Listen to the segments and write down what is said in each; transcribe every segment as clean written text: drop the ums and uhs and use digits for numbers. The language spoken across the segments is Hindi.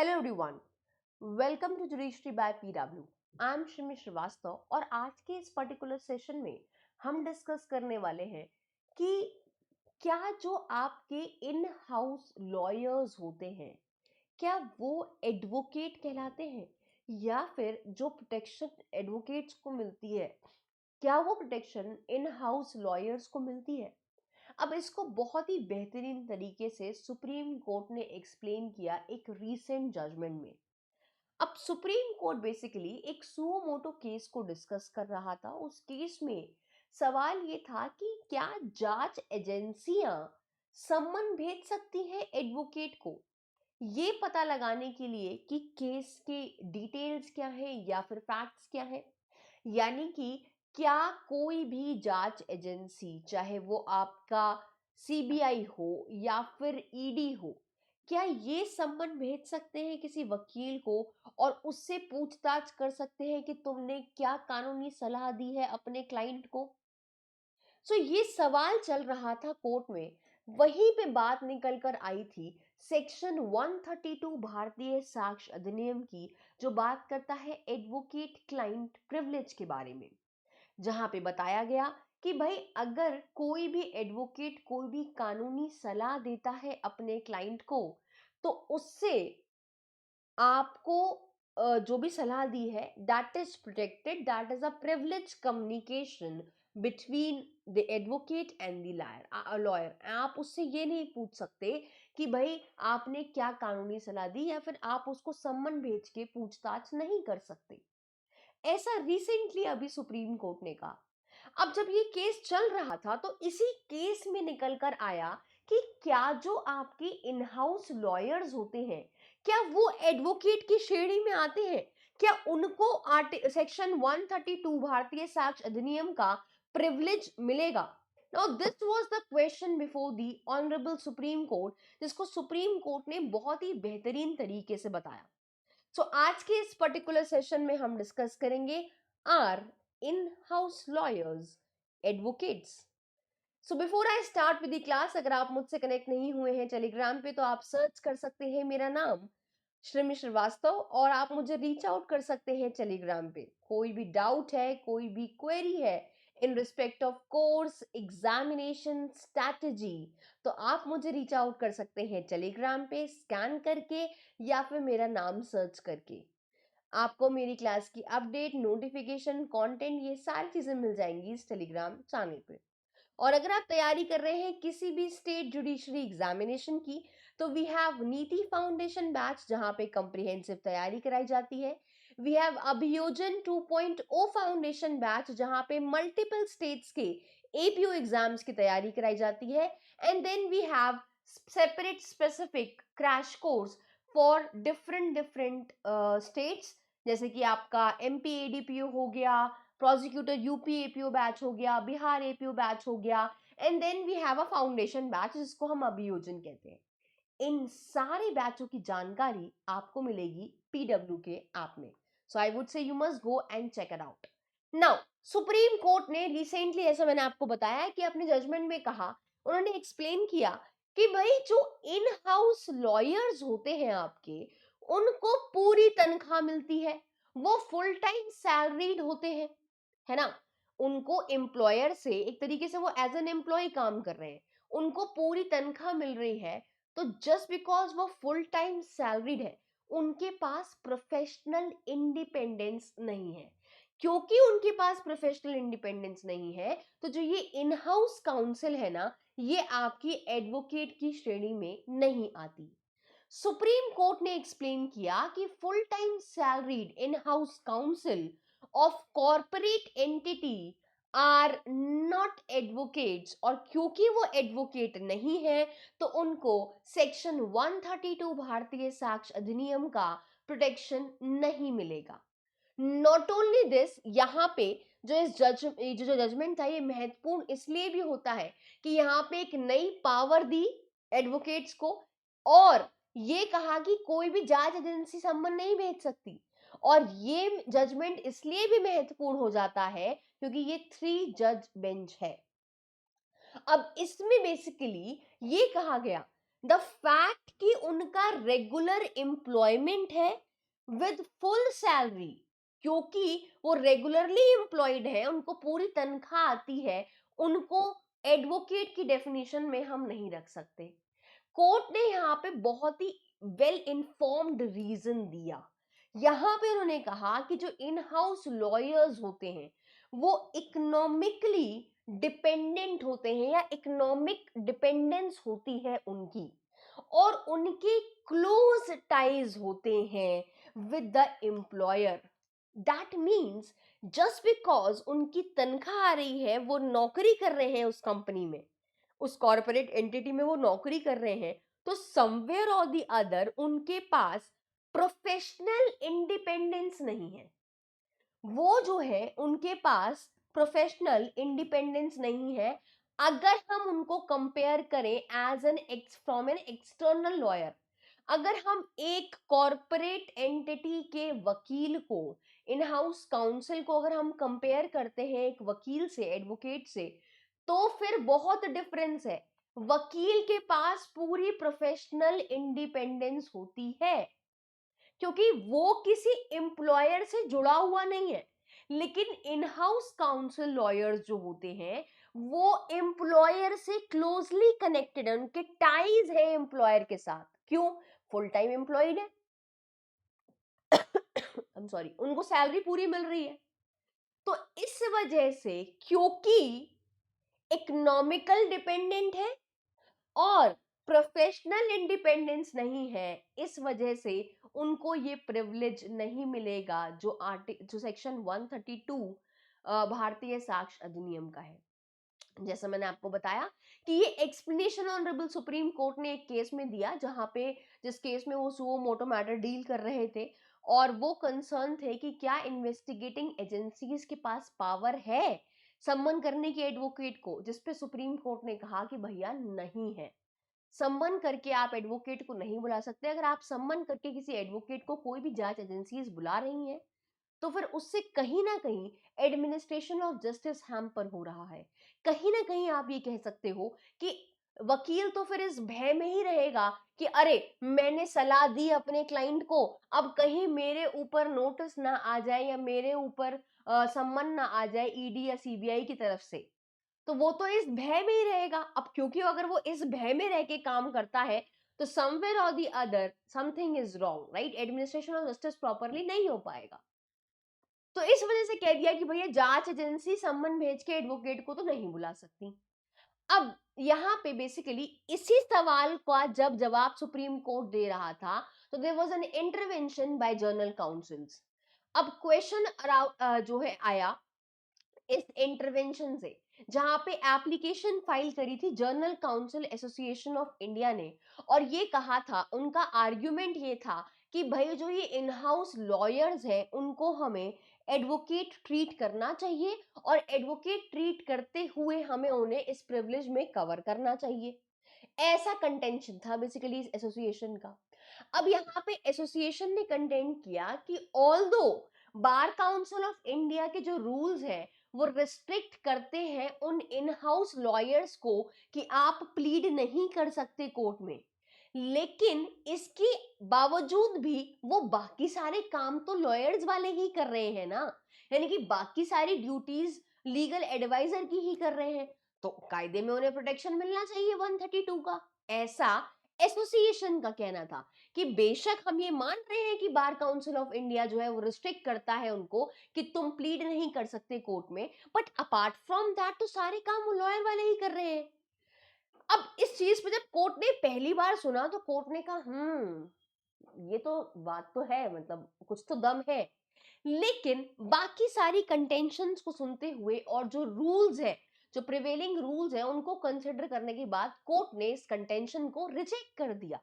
Hello everyone, welcome to judiciary by PW. I am Shimi Srivastava और आज के इस पर्टिकुलर सेशन में हम डिस्कस करने वाले हैं कि क्या जो आपके इन हाउस लॉयर्स होते हैं क्या वो एडवोकेट कहलाते हैं या फिर जो प्रोटेक्शन एडवोकेट्स को मिलती है क्या वो प्रोटेक्शन इन हाउस लॉयर्स को मिलती है। अब इसको बहुत ही बेहतरीन तरीके से सुप्रीम कोर्ट ने एक्सप्लेन किया एक रीसेंट जजमेंट में। अब सुप्रीम कोर्ट बेसिकली एक सुओ मोटो केस को डिस्कस कर रहा था। उस केस में सवाल ये था कि क्या जांच एजेंसियां सम्मन भेज सकती हैं एडवोकेट को ये पता लगाने के लिए कि केस के डिटेल्स क्या है या फिर फैक्ट्स क्या है। यानी कि क्या कोई भी जांच एजेंसी चाहे वो आपका सीबीआई हो या फिर ईडी हो क्या ये सम्मन भेज सकते हैं किसी वकील को और उससे पूछताछ कर सकते हैं कि तुमने क्या कानूनी सलाह दी है अपने क्लाइंट को। सो ये सवाल चल रहा था कोर्ट में। वहीं पे बात निकल कर आई थी सेक्शन 132 भारतीय साक्ष्य अधिनियम की, जो बात करता है एडवोकेट क्लाइंट प्रिविलेज के बारे में। जहां पे बताया गया कि भाई अगर कोई भी एडवोकेट कोई भी कानूनी सलाह देता है अपने क्लाइंट को तो उससे आपको जो भी सलाह दी है that is protected, that is a privilege communication between the advocate and the lawyer. आप उससे ये नहीं पूछ सकते कि भाई आपने क्या कानूनी सलाह दी या फिर आप उसको सम्मन भेज के पूछताछ नहीं कर सकते। ऐसा रिसेंटली अभी सुप्रीम कोर्ट ने कहा। अब जब ये केस चल रहा था तो इसी केस में निकल कर आया कि क्या जो आपके इन हाउस लॉयर्स होते हैं क्या वो एडवोकेट की श्रेणी में आते हैं, क्या उनको सेक्शन 132 भारतीय साक्ष्य अधिनियम का प्रिविलेज मिलेगा। Now this was the question before the honourable supreme court, जिसको सुप्रीम कोर्ट ने बहुत ही बेहतरीन तरीके से बताया। सो आज के इस पर्टिकुलर सेशन में हम डिस्कस करेंगे are in house lawyers advocates. So before I start with the class, अगर आप मुझसे कनेक्ट नहीं हुए हैं टेलीग्राम पे तो आप सर्च कर सकते हैं मेरा नाम श्रीमी श्रीवास्तव और आप मुझे रीच आउट कर सकते हैं टेलीग्राम पे। कोई भी डाउट है, कोई भी क्वेरी है in respect of course examination strategy तो आप मुझे रीच आउट कर सकते हैं टेलीग्राम पे स्कैन करके या फिर मेरा नाम सर्च करके। आपको मेरी क्लास की अपडेट, नोटिफिकेशन, कंटेंट ये सारी चीजें मिल जाएंगी इस टेलीग्राम चैनल पे। और अगर आप तैयारी कर रहे हैं किसी भी स्टेट जुडिशरी एग्जामिनेशन की तो वी हैव नीति फाउंडेशन बैच जहां पे कंप्रिहेंसिव तैयारी कराई जाती है। वी हैव अभियोजन 2.0 फाउंडेशन बैच जहां पे मल्टीपल स्टेट्स के एपीओ एग्जाम्स की तैयारी कराई जाती है। And then we have separate specific crash course for different different states, जैसे कि आपका एमपी एडीपीओ हो गया, प्रोसिक्यूटर यूपी एपीओ बैच हो गया, बिहार एपीओ बैच हो गया, and then we have a foundation batch जिसको हम अभियोजन कहते हैं। इन सारे बैचों की जानकारी आपको मिलेगी पीडब्ल्यू के ऐप में। So I would say you must go and check it out. Now Supreme Court ने रिसेंटली, ऐसा मैंने आपको बताया कि अपने जजमेंट में कहा, उन्होंने एक्सप्लेन किया कि भाई जो इन हाउस लॉयर्स होते हैं आपके उनको पूरी तनख्वाह मिलती है, वो फुल टाइम सैलरीड होते हैं, है ना। उनको एम्प्लॉयर से एक तरीके से वो एज एन एम्प्लॉय काम कर रहे हैं, उनको पूरी तनख्वाह मिल रही है। तो जस्ट बिकॉज वो फुल टाइम सैलरीड है उनके पास प्रोफेशनल इंडिपेंडेंस नहीं है। क्योंकि उनके पास प्रोफेशनल इंडिपेंडेंस नहीं है तो जो ये इन हाउस काउंसिल है ना, ये आपकी एडवोकेट की श्रेणी में नहीं आती। सुप्रीम कोर्ट ने एक्सप्लेन किया कि full time salaried in house counsel of corporate entity are not advocates, और क्योंकि वो एडवोकेट नहीं है तो उनको सेक्शन 132 भारतीय साक्ष्य अधिनियम का प्रोटेक्शन नहीं मिलेगा। नॉट ओनली दिस, यहाँ पे जो जजमेंट था ये महत्वपूर्ण इसलिए भी होता है कि यहाँ पे एक नई पावर दी एडवोकेट्स को, और ये कहा कि कोई भी जांच एजेंसी सम्मन नहीं भेज सकती। और ये जजमेंट इसलिए भी महत्वपूर्ण हो जाता है क्योंकि ये 3 जज बेंच है। अब इसमें बेसिकली ये कहा गया द फैक्ट कि उनका रेगुलर एम्प्लॉयमेंट है विद फुल सैलरी, क्योंकि वो रेगुलरली एम्प्लॉयड है, उनको पूरी तनख्वाह आती है, उनको एडवोकेट की डेफिनेशन में हम नहीं रख सकते। कोर्ट ने यहाँ पे बहुत ही वेल इन्फॉर्म्ड रीजन दिया। यहाँ पे उन्होंने कहा कि जो इन हाउस लॉयर्स होते हैं वो इकोनॉमिकली डिपेंडेंट होते हैं, या इकोनॉमिक डिपेंडेंस होती है उनकी, और उनके क्लोज टाइज होते हैं with the employer. That means just because उनकी तनख्वाह आ रही है, वो नौकरी कर रहे हैं उस कंपनी में, उस कॉर्पोरेट एंटिटी में वो नौकरी कर रहे हैं, तो समवेयर और द अदर उनके पास प्रोफेशनल इंडिपेंडेंस नहीं है। वो जो है उनके पास प्रोफेशनल इंडिपेंडेंस नहीं है। अगर हम उनको कंपेयर करें as an from an external lawyer, अगर हम एक कॉरपोरेट एंटिटी के वकील को, इन हाउस काउंसिल को अगर हम कंपेयर करते हैं एक वकील से, एडवोकेट से, तो फिर बहुत डिफरेंस है। वकील के पास पूरी प्रोफेशनल इंडिपेंडेंस होती है, क्योंकि वो किसी एम्प्लॉयर से जुड़ा हुआ नहीं है। लेकिन इन हाउस काउंसिल लॉयर्स जो होते हैं वो एम्प्लॉयर से क्लोजली कनेक्टेड है, उनके टाइज है एम्प्लॉयर के साथ। क्यों? फुल टाइम एम्प्लॉयड है, आई एम सॉरी, उनको सैलरी पूरी मिल रही है। तो इस वजह से, क्योंकि इकोनॉमिकल डिपेंडेंट है और प्रोफेशनल इंडिपेंडेंस नहीं है, इस वजह से उनको ये प्रिविलेज नहीं मिलेगा जो सेक्शन 132 भारतीय साक्ष्य अधिनियम का है। जैसा मैंने आपको बताया कि ये एक्सप्लेनेशन ऑनरेबल सुप्रीम कोर्ट ने एक केस में दिया, जहां पे जिस केस में वो सुओ मोटो मैटर डील कर रहे थे, और वो कंसर्न थे कि क्या इन्वेस्टिगेटिंग एजेंसीज के पास पावर है सम्मन करने की एडवोकेट को, जिसपे सुप्रीम कोर्ट ने कहा कि भैया नहीं है। सम्मन करके आप एडवोकेट को नहीं बुला सकते। अगर आप सम्मन करके किसी एडवोकेट को कोई भी जांच एजेंसीज बुला रही हैं, तो फिर उससे कहीं ना कहीं एडमिनिस्ट्रेशन ऑफ जस्टिस हैम्पर हो रहा है। कहीं ना कहीं आप ये कह सकते हो कि वकील तो फिर इस भय में ही रहेगा कि अरे मैंने सलाह दी अपने क्लाइंट को, अब कहीं मेरे ऊपर नोटिस ना आ जाए या मेरे ऊपर सम्मन ना आ जाए ईडी या सीबीआई की तरफ से। तो वो तो इस भय में ही रहेगा। अब क्योंकि अगर वो इस भय में रह के काम करता है, तो समवेयर और the other something is wrong, right? Administration of justice properly नहीं हो पाएगा। तो इस वजह से कह दिया कि भैया जांच एजेंसी सम्मन भेज के एडवोकेट को तो नहीं बुला सकती। अब यहाँ पे बेसिकली इसी सवाल का जब जवाब सुप्रीम कोर्ट दे रहा था, तो there was an intervention by general counsels. अब क्वेश्चन जो है आया इस इंटरवेंशन से, जहां पे एप्लीकेशन फाइल करी थी journal council association of India ने, और ये कहा था, उनका आर्ग्यूमेंट ये था कि भाई जो ये इन हाउस लॉयर्स हैं उनको हमें एडवोकेट ट्रीट करना चाहिए, और एडवोकेट ट्रीट करते हुए हमें उन्हें इस प्रिविलेज में कवर करना चाहिए। ऐसा कंटेंशन था बेसिकली इस एसोसिएशन का। अब यहाँ पे एसोसिएशन ने कंटेंट किया कि although bar council of India के जो रूल्स हैं वो रिस्ट्रिक्ट करते हैं उन इन हाउस लॉयर्स को कि आप प्लीड नहीं कर सकते कोर्ट में, लेकिन इसके बावजूद भी वो बाकी सारे काम तो लॉयर्स वाले ही कर रहे हैं ना, यानी कि बाकी सारी ड्यूटीज लीगल एडवाइजर की ही कर रहे हैं, तो कायदे में उन्हें प्रोटेक्शन मिलना चाहिए 132 का। ऐसा एसोसिएशन का कहना था कि बेशक हम ये मान रहे हैं कि बार काउंसिल ऑफ इंडिया जो है वो रिस्ट्रिक्ट करता है उनको कि तुम प्लीड नहीं कर सकते कोर्ट में, बट अपार्ट फ्रॉम दैट तो सारे काम वो लॉयर वाले ही कर रहे हैं। अब इस चीज पे जब कोर्ट ने पहली बार सुना, तो कोर्ट ने कहा ये तो बात तो है, मतलब कुछ तो दम है। लेकिन बाकी सारी कंटेंशंस को सुनते हुए और जो रूल्स है, जो प्रिवेलिंग रूल्स है, उनको कंसिडर करने के बाद कोर्ट ने इस कंटेंशन को रिजेक्ट कर दिया।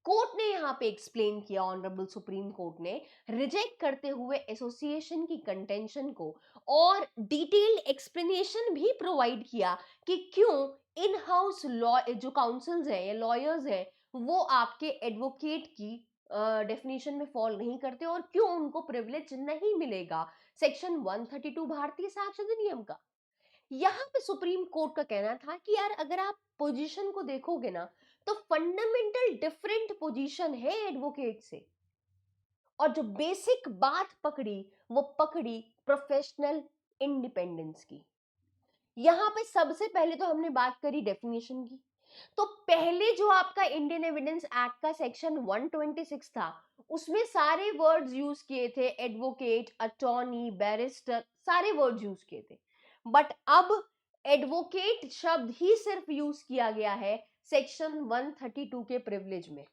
कोर्ट ने यहाँ पे एक्सप्लेन किया, ऑनरेबल सुप्रीम कोर्ट ने रिजेक्ट करते हुए एसोसिएशन की कंटेंशन को, और डिटेल्ड एक्सप्लेनेशन भी प्रोवाइड किया कि क्यों इन हाउस लॉ जो काउंसिल्स हैं या लॉयर्स हैं वो आपके एडवोकेट की डेफिनेशन में फॉल नहीं करते, और क्यों उनको प्रिविलेज नहीं मिलेगा सेक्शन 132 भारतीय साक्ष्य अधिनियम का। यहाँ पे सुप्रीम कोर्ट का कहना था कि यार अगर आप पोजीशन को देखोगे ना, तो फंडामेंटल डिफरेंट पोजीशन है एडवोकेट से। और जो बेसिक बात पकड़ी, वो पकड़ी प्रोफेशनल इंडिपेंडेंस की। यहां पे सबसे पहले तो हमने बात करी डेफिनेशन की। तो पहले जो आपका इंडियन एविडेंस एक्ट का सेक्शन 126 था, उसमें सारे वर्ड्स यूज किए थे, एडवोकेट, अटॉर्नी, बैरिस्टर, सारे वर्ड्स यूज किए थे। बट अब एडवोकेट शब्द ही सिर्फ यूज किया गया है सेक्शन 132 के प्रिविलेज में।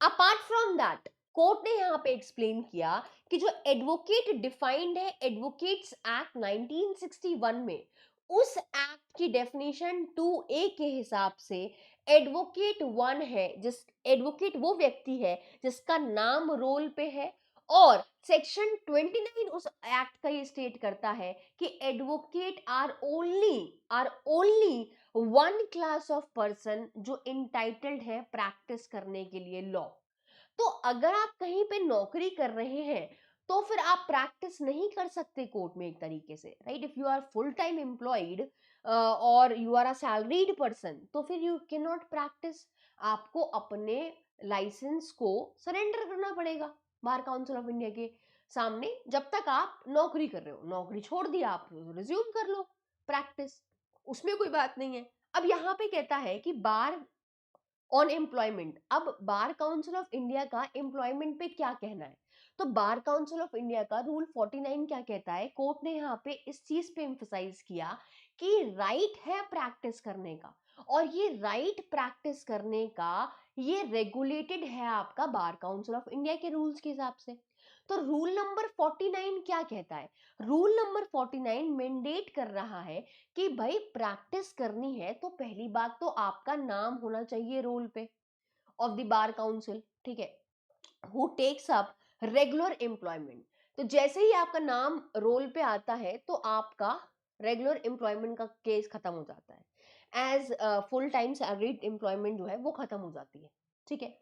अपार्ट फ्रॉम दैट, कोर्ट ने यहां पे एक्सप्लेन किया कि जो एडवोकेट डिफाइंड है एडवोकेट्स एक्ट 1961 में, उस एक्ट की डेफिनेशन 2A के हिसाब से एडवोकेट वन है, जिस एडवोकेट वो व्यक्ति है जिसका नाम रोल पे है। और सेक्शन 29 उस एक्ट का ये स्टेट करता है कि advocate are only one class of person जो इंटाइटल्ड है प्रैक्टिस करने के लिए लॉ। तो अगर आप कहीं पे नौकरी कर रहे हैं तो फिर आप प्रैक्टिस नहीं कर सकते कोर्ट में एक तरीके से, right? If you are full time employed और you are a salaried person, तो फिर यू कैन नॉट प्रैक्टिस। आपको अपने लाइसेंस को सरेंडर करना पड़ेगा बार काउंसिल ऑफ इंडिया के सामने। जब तक आप नौकरी कर रहे हो, नौकरी छोड़ दिया आप रिज्यूम कर लो प्रैक्टिस, उसमें कोई बात नहीं है। अब यहाँ पे कहता है कि बार ऑन एम्प्लॉयमेंट, अब बार काउंसिल ऑफ इंडिया का एम्प्लॉयमेंट पे क्या कहना है? तो बार काउंसिल ऑफ इंडिया का रूल 49 क्या कहता है? कोर्ट ने यहाँ पे इस चीज पे एम्फसाइज किया कि राइट है प्रैक्टिस करने का, और ये राइट प्रैक्टिस करने का ये रेगुलेटेड है आपका बार काउंसिल ऑफ इंडिया के रूल्स के हिसाब से। तो रूल नंबर 49 क्या कहता है? रूल नंबर 49 मैंडेट कर रहा है कि भाई प्रैक्टिस करनी है तो पहली बात तो आपका नाम होना चाहिए रोल पे ऑफ द बार काउंसिल, ठीक है, who takes up regular employment. तो जैसे ही आपका नाम रोल पे आता है तो आपका रेगुलर एम्प्लॉयमेंट का केस खत्म हो जाता है, as full time salaried employment जो है वो खत्म हो जाती है, ठीक है।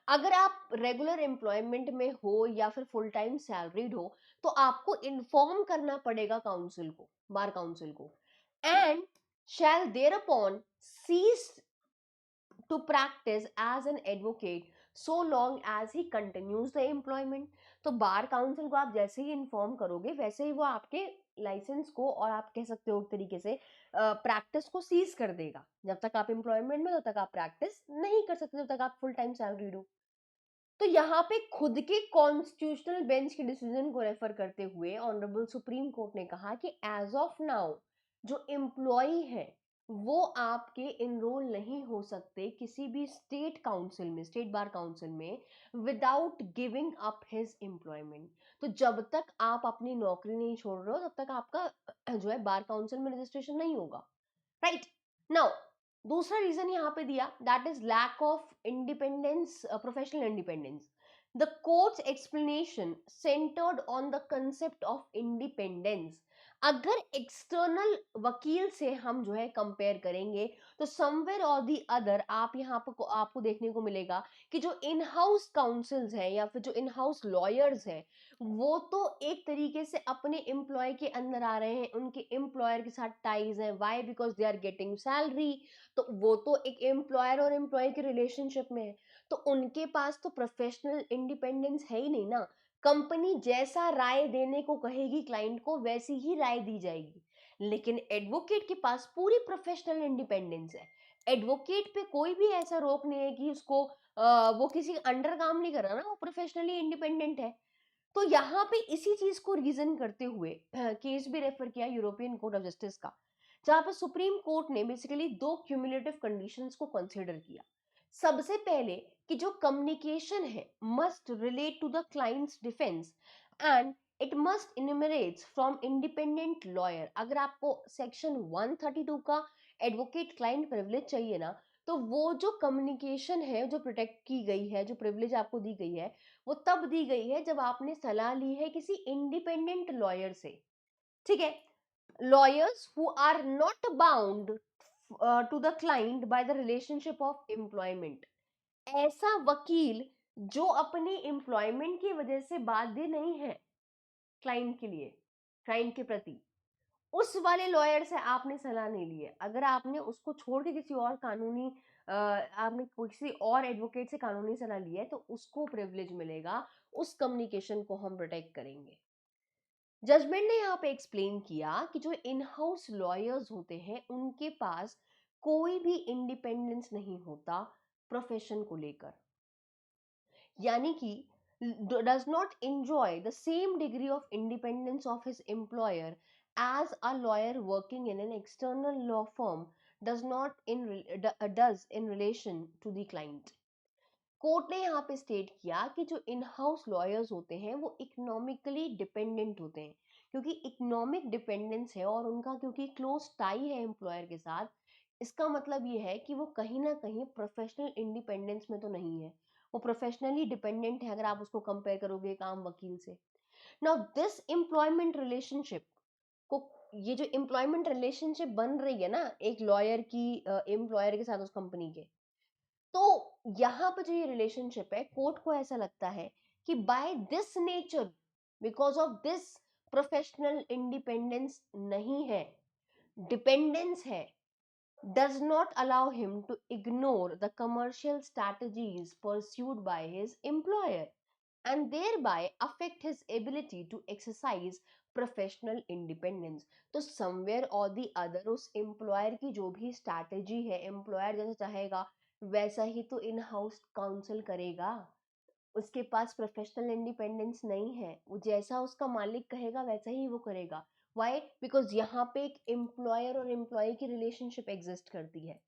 अगर आप रेगुलर एम्प्लॉयमेंट में हो या फिर फुल टाइम सैलरीड हो, तो आपको इन्फॉर्म करना पड़ेगा काउंसिल को, बार काउंसिल को, and shall thereupon cease to practice as an advocate so long as he continues the employment. तो बार काउंसिल को आप जैसे ही इन्फॉर्म करोगे वैसे ही वो आपके लाइसेंस को, और आप कह सकते हो एक तरीके से प्रैक्टिस को सीज कर देगा। जब तक आप एम्प्लॉयमेंट में, तब तक आप प्रैक्टिस नहीं कर सकते, जब तक आप फुल टाइम सैलरीड हो। तो यहाँ पे खुद के कॉन्स्टिट्यूशनल बेंच के डिसीजन को रेफर करते हुए ऑनरेबल सुप्रीम कोर्ट ने कहा कि एज ऑफ नाउ जो एम्प्लॉय है वो आपके इनरोल नहीं हो सकते किसी भी स्टेट काउंसिल में, स्टेट बार काउंसिल में, without giving up his employment. तो जब तक आप अपनी नौकरी नहीं छोड़ रहे हो तब तक आपका जो है बार काउंसिल में रजिस्ट्रेशन नहीं होगा, राइट? नाउ दूसरा रीजन यहाँ पे दिया, that is lack of independence, professional independence. The court's explanation centred on the concept of independence. अगर एक्सटर्नल वकील से हम जो है कंपेयर करेंगे तो समवेयर और दी अदर आप यहाँ पर आपको देखने को मिलेगा कि जो इन हाउस काउंसिल्स हैं या फिर जो इन हाउस लॉयर्स हैं, वो तो एक तरीके से अपने एम्प्लॉय के अंदर आ रहे हैं, उनके एम्प्लॉयर के साथ टाइज हैं, why? Because they are getting salary. तो वो तो एक एम्प्लॉयर और एम्प्लॉय के रिलेशनशिप में है, तो उनके पास तो प्रोफेशनल इंडिपेंडेंस है ही नहीं ना। कंपनी जैसा राय देने को कहेगी क्लाइंट को, वैसी ही राय दी जाएगी। लेकिन एडवोकेट के पास पूरी प्रोफेशनल इंडिपेंडेंस है। एडवोकेट पे कोई भी ऐसा रोक नहीं है कि उसको वो किसी अंडर काम नहीं कर रहा ना, वो प्रोफेशनली इंडिपेंडेंट है। तो यहाँ पे इसी चीज को रीजन करते हुए केस भी रेफर किया यूरोपियन कोर्ट ऑफ जस्टिस का, जहां पे सुप्रीम कोर्ट ने बेसिकली दो क्यूमुलेटिव कंडीशंस को कंसीडर किया। सबसे पहले कि जो कम्युनिकेशन है must relate to the client's defence and it must emanates from independent lawyer. अगर आपको सेक्शन 132 का एडवोकेट क्लाइंट प्रिविलेज चाहिए ना, तो वो जो कम्युनिकेशन है जो प्रोटेक्ट की गई है, जो प्रिविलेज आपको दी गई है, वो तब दी गई है जब आपने सलाह ली है किसी इंडिपेंडेंट लॉयर से, ठीक है। Lawyers who are not bound to the client by the relationship of employment. ऐसा वकील जो अपने एम्प्लॉयमेंट की वजह से बाध्य नहीं है क्लाइंट के लिए, क्लाइंट के प्रति, उस वाले लॉयर से आपने सलाह नहीं ली है। अगर आपने उसको छोड़ के किसी और कानूनी आपने किसी और एडवोकेट से कानूनी सलाह ली है तो उसको प्रिविलेज मिलेगा, उस कम्युनिकेशन को हम प्रोटेक्ट करेंगे। जजमेंट ने यहाँ पे एक्सप्लेन किया कि जो इन हाउस लॉयर्स होते हैं उनके पास कोई भी इंडिपेंडेंस नहीं होता प्रोफेशन को लेकर, यानी कि does not enjoy the same degree of independence of his employer as a lawyer working in an external law firm does in relation to the client। Court ने यहाँ पे स्टेट किया कि जो इन हाउस लॉयर्स होते हैं वो इकोनॉमिकली डिपेंडेंट होते हैं, क्योंकि इकोनॉमिक डिपेंडेंस है और उनका क्योंकि क्लोज टाई है एम्प्लॉयर के साथ, इसका मतलब ये है कि वो कहीं ना कहीं प्रोफेशनल इंडिपेंडेंस में तो नहीं है, वो प्रोफेशनली डिपेंडेंट है अगर आप उसको कंपेयर करोगे एक आम वकील से। नाउ दिस एम्प्लॉयमेंट रिलेशनशिप को, ये जो एम्प्लॉयमेंट रिलेशनशिप बन रही है ना एक लॉयर की एम्प्लॉयर के साथ उस कंपनी के, तो यहाँ पे जो ये रिलेशनशिप है कोर्ट को ऐसा लगता है कि by this nature, because of this professional independence नहीं है, डिपेंडेंस है, does not allow him to ignore the commercial strategies pursued by his employer and thereby affect his ability to exercise professional independence. तो समवेयर और दी अदर उस एम्प्लॉयर की जो भी स्ट्रैटेजी है, एम्प्लॉयर जैसा चाहेगा वैसा ही तो इन हाउस काउंसिल करेगा। उसके पास प्रोफेशनल इंडिपेंडेंस नहीं है, वो जैसा उसका मालिक कहेगा वैसा ही वो करेगा। वाई? बिकॉज यहाँ पे एक एम्प्लॉयर और एम्प्लॉय की रिलेशनशिप एग्जिस्ट करती है।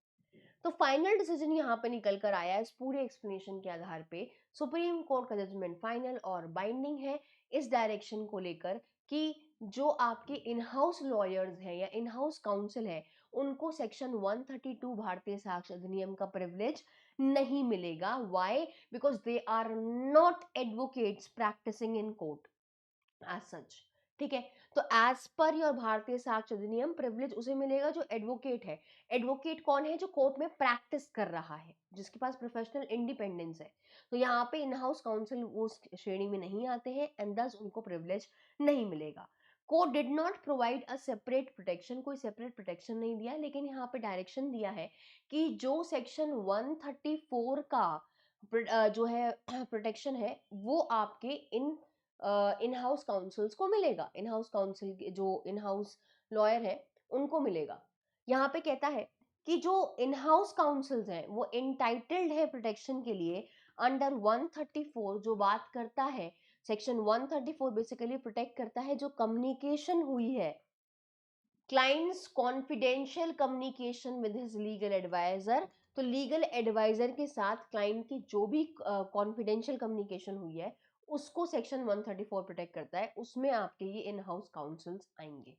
तो फाइनल डिसीजन यहाँ पे निकल कर आया इस पूरे एक्सप्लेनेशन के आधार पे, सुप्रीम कोर्ट का जजमेंट फाइनल और बाइंडिंग है इस डायरेक्शन को लेकर कि जो आपके इन हाउस लॉयर्स हैं या इन हाउस काउंसिल है उनको सेक्शन 132 भारतीय साक्ष्य अधिनियम का प्रिविलेज नहीं मिलेगा। Why? Because they are not advocates practising in court as such. ठीक है, तो एज पर योर भारतीय साक्ष्य अधिनियम प्रिविलेज उसे मिलेगा जो एडवोकेट है। एडवोकेट कौन है? जो कोर्ट में प्रैक्टिस कर रहा है, जिसके पास प्रोफेशनल इंडिपेंडेंस है। तो यहाँ पे इन हाउस काउंसिल वो श्रेणी में नहीं आते हैं एंड दस उनको प्रिविलेज नहीं मिलेगा। Court did not provide a separate protection, कोई सेपरेट प्रोटेक्शन नहीं दिया, लेकिन यहाँ पे डायरेक्शन दिया है कि जो सेक्शन 134 का जो है प्रोटेक्शन है वो आपके इन हाउस काउंसिल्स को मिलेगा, इन हाउस काउंसिल जो इन हाउस लॉयर है उनको मिलेगा। यहाँ पे कहता है कि जो इन हाउस काउंसिल्स हैं वो इंटाइटल्ड है प्रोटेक्शन के लिए अंडर 134, जो बात करता है सेक्शन 134 बेसिकली प्रोटेक्ट करता है जो कम्युनिकेशन हुई है, client's confidential communication with his legal adviser. तो लीगल एडवाइजर के साथ क्लाइंट की जो भी कॉन्फिडेंशियल कम्युनिकेशन हुई है उसको सेक्शन 134 प्रोटेक्ट करता है, उसमें आपके ये इन हाउस काउंसिल्स आएंगे।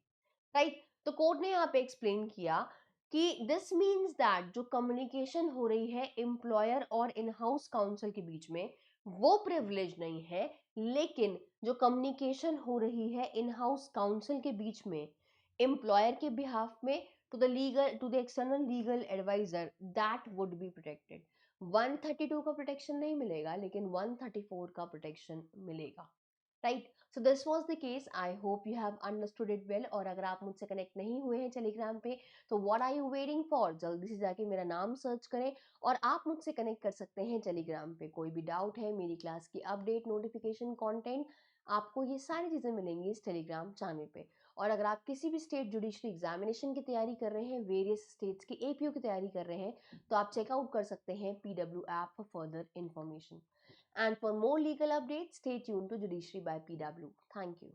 राइट? तो कोर्ट ने यहाँ पे एक्सप्लेन किया कि दिस मीन्स दैट जो कम्युनिकेशन हो रही है एम्प्लॉयर और इन हाउस काउंसिल के बीच में वो प्रिविलेज नहीं है, लेकिन जो कम्युनिकेशन हो रही है इन हाउस काउंसिल के बीच में एम्प्लॉयर के बिहाफ में to the external legal adviser, that would be protected. 132 का प्रोटेक्शन नहीं मिलेगा लेकिन 134 का प्रोटेक्शन मिलेगा। Right? So this was the case, I hope you have understood it well. और अगर आप मुझसे कनेक्ट नहीं हुए हैं टेलीग्राम पे तो what are you waiting for, जल्दी से जाके मेरा नाम सर्च करें और आप मुझसे कनेक्ट कर सकते हैं टेलीग्राम पे। कोई भी डाउट है, मेरी क्लास की अपडेट, नोटिफिकेशन, कंटेंट, आपको ये सारी चीज़ें मिलेंगी इस टेलीग्राम चैनल पे। और अगर आप किसी भी स्टेट जुडिशरी एग्जामिनेशन की तैयारी कर रहे हैं, वेरियस स्टेट्स की एपीओ की तैयारी कर रहे हैं, तो आप चेकआउट कर सकते हैं PW app for further information. And for more legal updates, stay tuned to Judiciary by PW. Thank you.